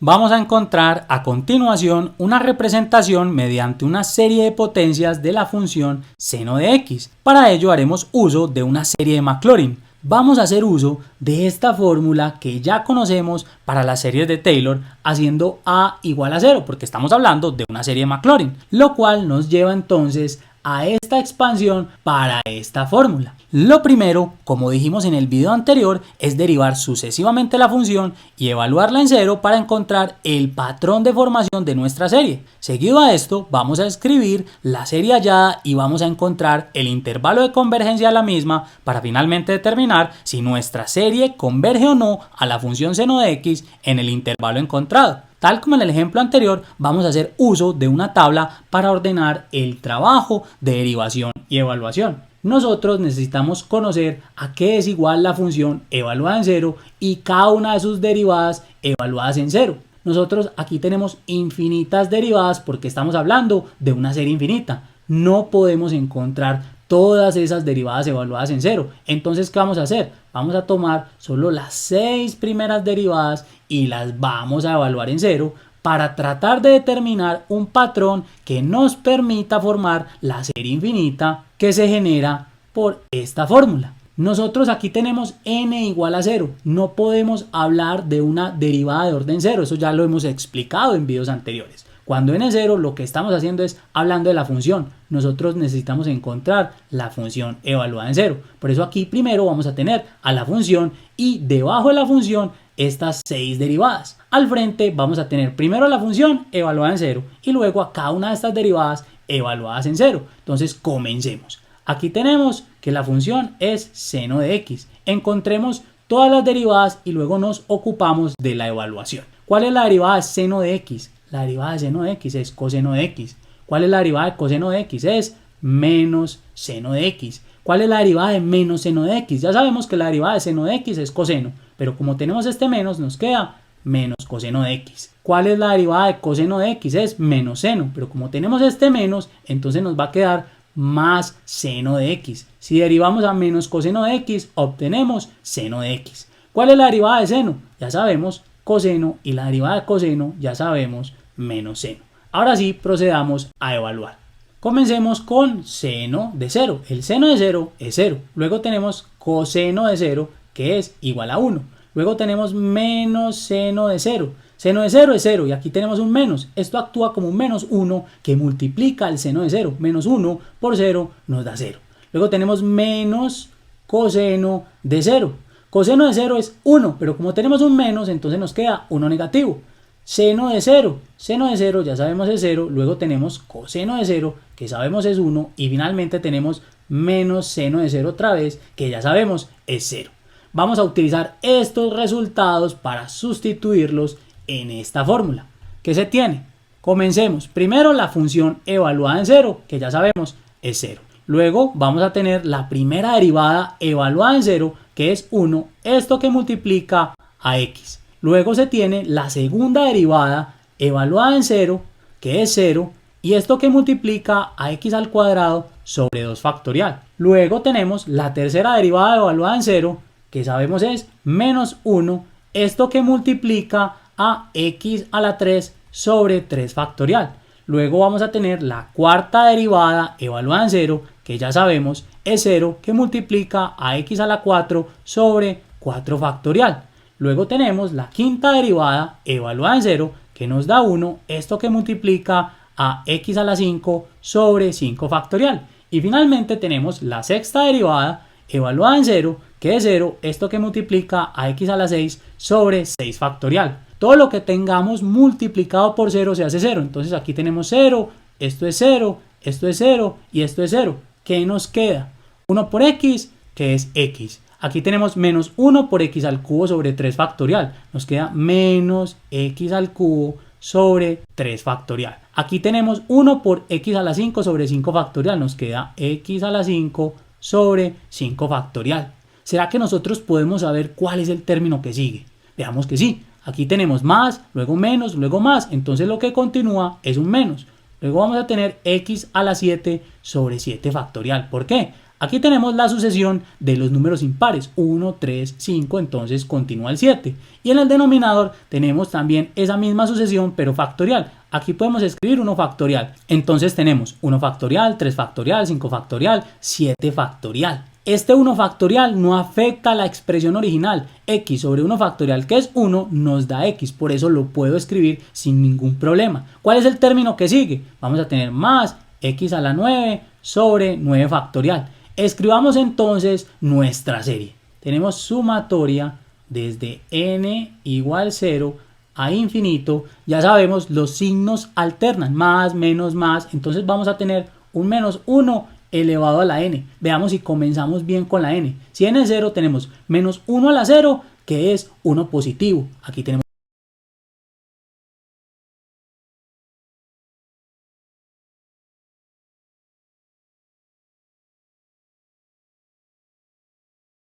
Vamos a encontrar a continuación una representación mediante una serie de potencias de la función seno de x. Para ello haremos uso de una serie de Maclaurin. Vamos a hacer uso de esta fórmula que ya conocemos para las series de Taylor, haciendo a igual a 0, porque estamos hablando de una serie de Maclaurin, lo cual nos lleva entonces a esta expansión para esta fórmula. Lo primero, como dijimos en el video anterior, es derivar sucesivamente la función y evaluarla en 0 para encontrar el patrón de formación de nuestra serie. Seguido a esto, vamos a escribir la serie hallada y vamos a encontrar el intervalo de convergencia de la misma para finalmente determinar si nuestra serie converge o no a la función seno de x en el intervalo encontrado. Tal como en el ejemplo anterior, vamos a hacer uso de una tabla para ordenar el trabajo de derivación y evaluación. Nosotros necesitamos conocer a qué es igual la función evaluada en 0 y cada una de sus derivadas evaluadas en 0. Nosotros aquí tenemos infinitas derivadas porque estamos hablando de una serie infinita. No podemos encontrar todas esas derivadas evaluadas en 0. Entonces, ¿qué vamos a hacer? Vamos a tomar solo las 6 primeras derivadas y las vamos a evaluar en 0 para tratar de determinar un patrón que nos permita formar la serie infinita que se genera por esta fórmula. Nosotros aquí tenemos n igual a 0. No podemos hablar de una derivada de orden 0. Eso ya lo hemos explicado en videos anteriores. Cuando n es 0, lo que estamos haciendo es hablando de la función. Nosotros necesitamos encontrar la función evaluada en 0. Por eso aquí primero vamos a tener a la función y debajo de la función estas 6 derivadas. Al frente vamos a tener primero la función evaluada en 0 y luego a cada una de estas derivadas evaluadas en 0. Entonces comencemos. Aquí tenemos que la función es seno de x. Encontremos todas las derivadas y luego nos ocupamos de la evaluación. ¿Cuál es la derivada de seno de x? La derivada de seno de x es coseno de x. ¿Cuál es la derivada de coseno de x? Es menos seno de x. ¿Cuál es la derivada de menos seno de x? Ya sabemos que la derivada de seno de x es coseno, pero como tenemos este menos, nos queda menos coseno de x. ¿Cuál es la derivada de coseno de x? Es menos seno, pero como tenemos este menos, entonces nos va a quedar más seno de x. Si derivamos a menos coseno de x, obtenemos seno de x. ¿Cuál es la derivada de seno? Ya sabemos, coseno, y la derivada de coseno, ya sabemos, menos seno. Ahora sí, procedamos a evaluar. Comencemos con seno de 0. El seno de 0 es 0. Luego tenemos coseno de 0, que es igual a 1. Luego tenemos menos seno de 0. Seno de 0 es 0 y aquí tenemos un menos. Esto actúa como un menos 1 que multiplica el seno de 0. Menos 1 por 0 nos da 0. Luego tenemos menos coseno de 0. Coseno de 0 es 1, pero como tenemos un menos, entonces nos queda 1 negativo. Seno de 0. Seno de 0 ya sabemos es 0. Luego tenemos coseno de 0, que sabemos es 1. Y finalmente tenemos menos seno de 0 otra vez, que ya sabemos es 0. Vamos a utilizar estos resultados para sustituirlos en esta fórmula. ¿Qué se tiene? Comencemos. Primero la función evaluada en 0, que ya sabemos es 0. Luego vamos a tener la primera derivada evaluada en 0, que es 1, esto que multiplica a x. Luego se tiene la segunda derivada evaluada en 0, que es 0, y esto que multiplica a x al cuadrado sobre 2 factorial. Luego tenemos la tercera derivada evaluada en 0, que sabemos es menos 1, esto que multiplica a x a la 3 sobre 3 factorial. Luego vamos a tener la cuarta derivada evaluada en 0, que ya sabemos es 0, que multiplica a x a la 4 sobre 4 factorial. Luego tenemos la quinta derivada evaluada en 0, que nos da 1, esto que multiplica a x a la 5 sobre 5 factorial. Y finalmente tenemos la sexta derivada evaluada en 0, que es 0, esto que multiplica a x a la 6 sobre 6 factorial. Todo lo que tengamos multiplicado por 0 se hace 0. Entonces aquí tenemos 0, esto es 0, esto es 0 y esto es 0. ¿Qué nos queda? 1 por x, que es x. Aquí tenemos menos 1 por x al cubo sobre 3 factorial. Nos queda menos x al cubo sobre 3 factorial. Aquí tenemos 1 por x a la 5 sobre 5 factorial. Nos queda x a la 5 sobre 5 factorial. ¿Será que nosotros podemos saber cuál es el término que sigue? Veamos que sí. Aquí tenemos más, luego menos, luego más. Entonces lo que continúa es un menos. Luego vamos a tener x a la 7 sobre 7 factorial. ¿Por qué? Aquí tenemos la sucesión de los números impares, 1, 3, 5, entonces continúa el 7. Y en el denominador tenemos también esa misma sucesión, pero factorial. Aquí podemos escribir 1 factorial. Entonces tenemos 1 factorial, 3 factorial, 5 factorial, 7 factorial. Este 1 factorial no afecta a la expresión original. X sobre 1 factorial, que es 1, nos da X. Por eso lo puedo escribir sin ningún problema. ¿Cuál es el término que sigue? Vamos a tener más X a la 9 sobre 9 factorial. Escribamos entonces nuestra serie. Tenemos sumatoria desde n igual 0 a infinito. Ya sabemos, los signos alternan, más, menos, más. Entonces vamos a tener un menos 1 elevado a la n. Veamos si comenzamos bien con la n. Si n es 0, tenemos menos 1 a la 0, que es 1 positivo. Aquí tenemos